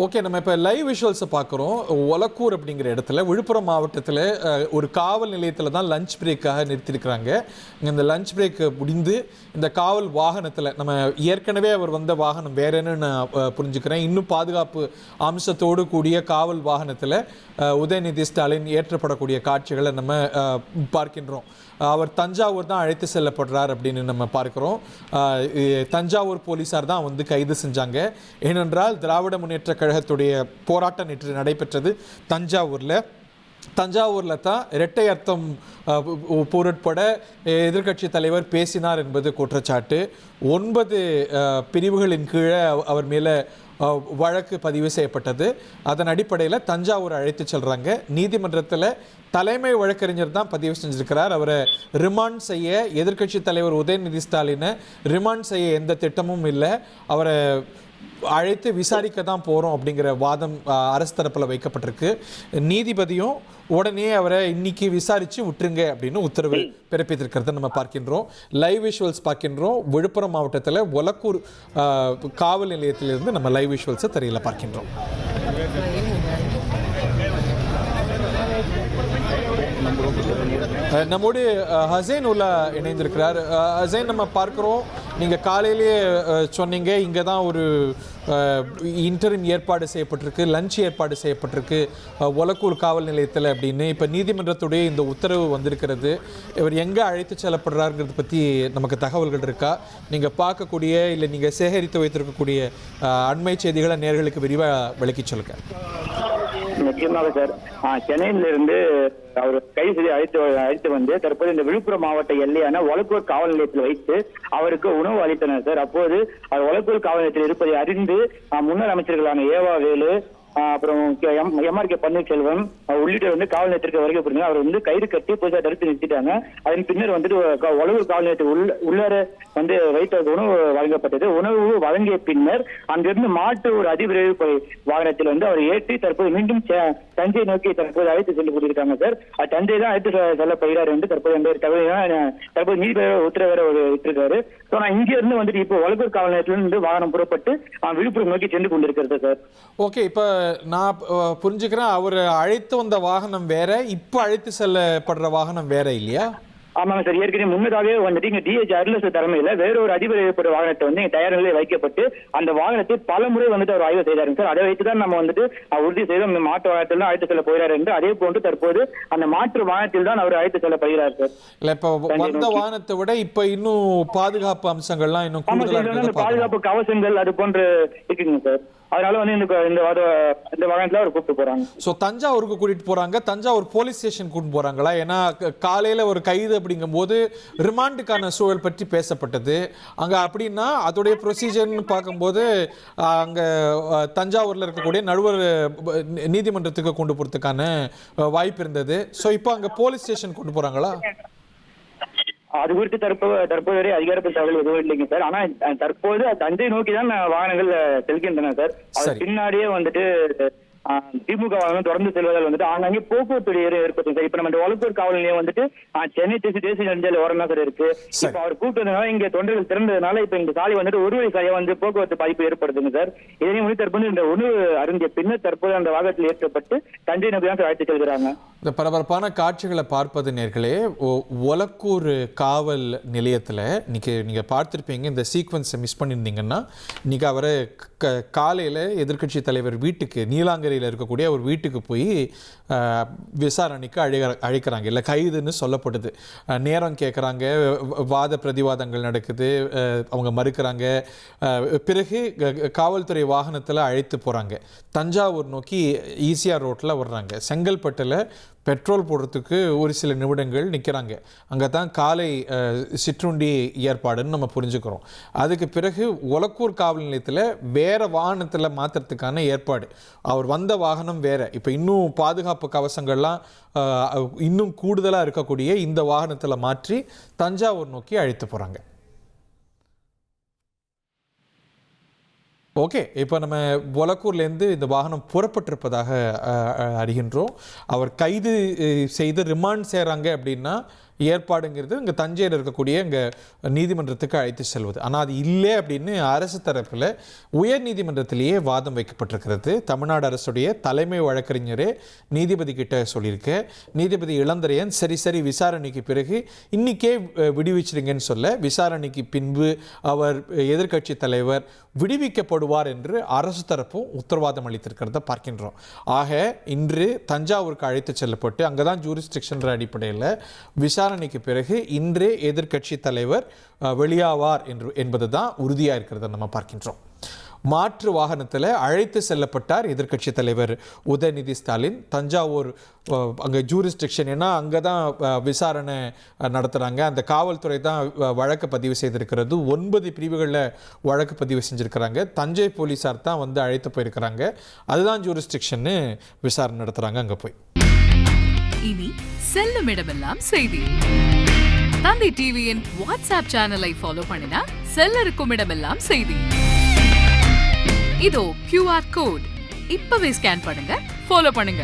Okay, நம்ம இப்போ live விஷுவல்ஸை பார்க்குறோம். ஒலக்கூர் அப்படிங்கிற இடத்துல விழுப்புரம் மாவட்டத்தில் ஒரு காவல் நிலையத்தில் தான் லஞ்ச் பிரேக்காக நிறுத்தியிருக்கிறாங்க. இந்த லஞ்ச் பிரேக் முடிந்து இந்த காவல் வாகனத்தில் நம்ம ஏற்கனவே அவர் வந்த வாகனம் வேறேன்னு நான் புரிஞ்சுக்கிறேன். இன்னும் பாதுகாப்பு அம்சத்தோடு கூடிய காவல் வாகனத்தில் உதயநிதி ஸ்டாலின் ஏற்றப்படக்கூடிய காட்சிகளை நம்ம பார்க்கின்றோம். அவர் தஞ்சாவூர் தான் அழைத்து செல்லப்படுறார் அப்படின்னு நம்ம பார்க்குறோம். தஞ்சாவூர் போலீஸார் தான் வந்து கைது செஞ்சாங்க. ஏனென்றால் திராவிட முன்னேற்ற கழகத்துடைய போராட்டம் நேற்று நடைபெற்றது தஞ்சாவூரில் தான் இரட்டை அர்த்தம் பொருட்பட எதிர்க்கட்சி தலைவர் பேசினார் என்பது குற்றச்சாட்டு. 9 பிரிவுகளின் கீழே அவர் மேலே வழக்கு பதிவு செய்யப்பட்டது. அதன் அடிப்படையில் தஞ்சாவூர் அழைத்து செல்கிறாங்க. நீதிமன்றத்தில் தலைமை வழக்கறிஞர் தான் பதிவு செஞ்சிருக்கிறார். அவரை ரிமாண்ட் செய்ய எதிர்க்கட்சி தலைவர் உதயநிதி ஸ்டாலினை ரிமாண்ட் செய்ய எந்த திட்டமும் இல்லை. அவரை அழைத்து விசாரிக்க தான் போகிறோம் அப்படிங்கிற வாதம் அரசு தரப்பில் வைக்கப்பட்டிருக்கு. நீதிபதியும் உடனே அவரை இன்னைக்கு விசாரித்து விட்டுருங்க அப்படின்னு உத்தரவு பிறப்பித்திருக்கிறத நம்ம பார்க்கின்றோம். லைவ் விஷுவல்ஸ் பார்க்கின்றோம். விழுப்புரம் மாவட்டத்தில் ஒலக்கூர் காவல் நிலையத்திலிருந்து நம்ம லைவ் விஷுவல்ஸை திரையில் பார்க்கின்றோம். நம்மோடு ஹசைன் உல்லா இணைந்திருக்கிறார். ஹசைன், நம்ம பார்க்குறோம், நீங்கள் காலையிலேயே சொன்னீங்க இங்கே தான் ஒரு இன்டரிம் ஏற்பாடு செய்யப்பட்டிருக்கு, லஞ்ச் ஏற்பாடு செய்யப்பட்டிருக்கு ஒலக்கூர் காவல் நிலையத்தில் அப்படின்னு. இப்போ நீதிமன்றத்துடைய இந்த உத்தரவு வந்திருக்கிறது. இவர் எங்கே அழைத்து செல்லப்படுறாருங்கிறத பற்றி நமக்கு தகவல்கள் இருக்கா? நீங்கள் பார்க்கக்கூடிய இல்லை நீங்கள் சேகரித்து வைத்திருக்கக்கூடிய அண்மை செய்திகளை நேயர்களுக்கு விரிவாக விளக்கி சொல்லுங்க. நிச்சயமாக சார், சென்னையிலிருந்து அவர் கைது செய்து அழைத்து வந்து தற்போது இந்த விழுப்புரம் மாவட்ட எல்லையான ஒலக்கூர் காவல் நிலையத்தில் வைத்து அவருக்கு உணவு அளித்தனர் சார். அப்போது அவர் ஒலக்கூர் காவல் நிலையத்தில் இருப்பதை அறிந்து முன்னாள் அமைச்சர்களான ஏவா வேலு, அப்புறம் எம்ஆர்கே பன்னீர்செல்வம் உள்ளிட்ட வந்து காவல் நிலையத்திற்கு வருகை புரிந்தார். அவர் வந்து கயிறு கட்டி போலீசார் தடுத்து நிறுத்திட்டாங்க. அதன் பின்னர் வந்துட்டு ஒலக்கூர் காவல் நிலையத்தில் உள்ளார வந்து வைத்த உணவு வழங்கப்பட்டது. உணவு வழங்கிய பின்னர் அங்கிருந்து மாட்டு ஒரு அதிவிரைவு வாகனத்தில் வந்து அவர் ஏற்றி தற்போது மீண்டும் தஞ்சை நோக்கி தற்போது அழைத்து சென்று கொண்டிருக்காங்க சார். தஞ்சை தான் அழைத்து செல்லப்படுகிறார் என்று தற்போது நீதிபதி உத்தரவு விட்டிருக்காரு. ஸோ நான் இங்க இருந்து வந்துட்டு இப்போ ஒலக்கூர் காவல் நிலையத்திலிருந்து வாகனம் புறப்பட்டு விழுப்புரம் நோக்கி சென்று கொண்டிருக்கிறது சார். ஓகே, இப்போ நான் புரிஞ்சுக்கிறேன், அவர் அழைத்து வந்த வாகனம் வேற, இப்போ அழைத்து செல்லப்படுற வாகனம் வேற இல்லையா? ஆமாங்க சார், ஏற்கனவே முன்னதாகவே வந்துட்டு இங்க டிஹெச் அருளரசு தலைமையில வேறொரு அதிபர் வாகனத்தை வந்து இங்க தயார் நிலையில் வைக்கப்பட்டு அந்த வாகனத்தை பல முறை வந்துட்டு அவர் ஆய்வு செய்தாருங்க சார். அதை வைத்துதான் நம்ம வந்துட்டு உறுதி செய்தோம் இந்த மாற்று வாகனத்தில் தான் அழைத்து செல்ல போகிறார் என்று. அதே போன்று தற்போது அந்த மாற்று வாகனத்தில் தான் அவர் அழைத்து செல்லப்படுகிறார் சார். இல்ல, இப்ப வந்த வாகனத்தை விட இப்ப இன்னும் பாதுகாப்பு அம்சங்கள்லாம் இன்னும் பாதுகாப்பு கவசங்கள் அது போன்று இருக்குங்க சார். அதனால வந்து இந்த வாகனத்துல அவர் கூப்பிட்டு போறாங்க. சோ தஞ்சாவூருக்கு கூட்டிட்டு போறாங்க. தஞ்சாவூர் போலீஸ் ஸ்டேஷன் கூட்டிட்டு போறாங்களா? ஏன்னா காலையில ஒரு கைது அப்படிங்கும் போது ரிமாண்டுக்கான சூழல் பற்றி பேசப்பட்டது. அங்க அப்படின்னா அதோடைய ப்ரொசீஜர்னு பார்க்கும்போது அங்க தஞ்சாவூர்ல இருக்கக்கூடிய நடுவர் நீதிமன்றத்துக்கு கொண்டு போறதுக்கான வாய்ப்பு இருந்தது. சோ இப்போ அங்க போலீஸ் ஸ்டேஷன் கொண்டு போறாங்களா? அது குறித்து தற்போது வரை அதிகாரப்பூர்வ தகவல் எதுவும் இல்லைங்க சார். ஆனா தற்போது தஞ்சை நோக்கி தான் வாகனங்கள் செல்கின்றன சார். அது பின்னாடியே வந்துட்டு திமுக தொடர்ந்து செல்வதால் வந்துட்டு ஆங்காங்கே போக்குவரத்து ஏற்பட்டு சார். இப்ப நம்ம இந்த ஒலக்கூர் காவல் நிலையம் வந்துட்டு சென்னை தேசிய நெடுஞ்சாலை ஓரம் தான் சார் இருக்கு. இப்ப அவர் கூப்பிட்டதுனால இங்க தொண்டர்கள் திறந்ததுனால இப்ப இந்த சாலை வந்துட்டு ஒரு வழி சாலையா வந்து போக்குவரத்து பாதிப்பு ஏற்படுதுங்க சார். இதனையும் வந்து தற்போது இந்த உணவு அருந்திய பின்னர் தற்போது அந்த வாகனத்தில் ஏற்றப்பட்டு தஞ்சை நோக்கி தான் அழைத்து செல்கிறாங்க. இந்த பரபரப்பான காட்சிகளை பார்ப்பது நேர்களே, ஒலக்கூர் காவல் நிலையத்தில் இன்னைக்கு நீங்கள் பார்த்துருப்பீங்க. இந்த சீக்வன்ஸை மிஸ் பண்ணியிருந்தீங்கன்னா இன்னைக்கு அவரை காலையில் எதிர்க்கட்சி தலைவர் வீட்டுக்கு நீலாங்கரையில் இருக்கக்கூடிய ஒரு வீட்டுக்கு போய் விசாரணைக்கு அழைக்கிறாங்க. இல்லை கைதுன்னு சொல்லப்படுது. நேரம் கேட்குறாங்க, வாத பிரதிவாதங்கள் நடக்குது, அவங்க மறுக்கிறாங்க. பிறகு காவல்துறை வாகனத்தில் அழைத்து போகிறாங்க. தஞ்சாவூர் நோக்கி ஈசிஆர் ரோட்டில் வர்றாங்க. செங்கல்பட்டில் பெட்ரோல் போடுறதுக்கு ஒரு சில நிமிடங்கள் நிற்கிறாங்க. அங்கே தான் காலை சிற்றுண்டி ஏற்பாடுன்னு நம்ம புரிஞ்சுக்கிறோம். அதுக்கு பிறகு ஒலக்கூர் காவல் நிலையத்தில் வேறு வாகனத்தில் மாற்றுறதுக்கான ஏற்பாடு. அவர் வந்த வாகனம் வேறு. இப்போ இன்னும் பாதுகாப்பு கவசங்கள்லாம் இன்னும் கூடுதலாக இருக்கக்கூடிய இந்த வாகனத்தில் மாற்றி தஞ்சாவூர் நோக்கி அழைத்து போகிறாங்க. ஓகே, இப்போ நம்ம ஒலக்கூர்லேருந்து இந்த வாகனம் புறப்பட்டிருப்பதாக அறிகின்றோம். அவர் கைது செய்து ரிமாண்ட் செய்கிறாங்க அப்படின்னா ஏற்பாடுங்கிறது இங்கே தஞ்சையில் இருக்கக்கூடிய இங்கே நீதிமன்றத்துக்கு அழைத்து செல்வது. ஆனால் அது இல்லை அப்படின்னு அரசு தரப்பில் உயர் நீதிமன்றத்திலேயே வாதம் வைக்கப்பட்டிருக்கிறது. தமிழ்நாடு அரசுடைய தலைமை வழக்கறிஞரே நீதிபதி கிட்ட சொல்லியிருக்க, நீதிபதி இளந்திரையன் சரி விசாரணைக்கு பிறகு இன்னைக்கே விடுவிச்சிருங்கன்னு சொல்ல, விசாரணைக்கு பின்பு அவர் எதிர்க்கட்சி தலைவர் விடுவிக்கப்படுவார் என்று அரசு தரப்பும் உத்தரவாதம் அளித்திருக்கிறத பார்க்கின்றோம். ஆக இன்று தஞ்சாவூருக்கு அழைத்து செல்லப்பட்டு அங்கே தான் ஜூரிஸ்டிக்ஷன் அடிப்படையில் விசாரணைக்கு பிறகு இன்றே எதிர்க்கட்சி தலைவர் வெளியாவார் என்பது தான் உறுதியாக இருக்கிறத நம்ம பார்க்கின்றோம். மாற்று வாகனத்தில் அழைத்து செல்லப்பட்டார் எதிர்க்கட்சி தலைவர் உதயநிதி ஸ்டாலின். தஞ்சாவூர் அங்கே ஜூரிஸ்டிக்ஷன், ஏன்னா அங்கே தான் விசாரணை நடத்துகிறாங்க. அந்த காவல்துறை தான் வழக்கு பதிவு செய்திருக்கிறது. 9 பிரிவுகளில் வழக்கு பதிவு செஞ்சுருக்கிறாங்க. தஞ்சை போலீஸார் தான் வந்து அழைத்து போயிருக்கிறாங்க. அதுதான் ஜூரிஸ்டிக்ஷன்னு விசாரணை நடத்துகிறாங்க அங்கே போய். இனி செல்லும் இடமெல்லாம் செய்தி. தந்தை டிவியின் வாட்ஸ்அப் சேனலை ஃபாலோ பண்ணினா செல்ல இருக்கும் இடமெல்லாம் செய்தி. இதோ QR கோட் இப்பவே ஸ்கேன் பண்ணுங்க, ஃபாலோ பண்ணுங்க.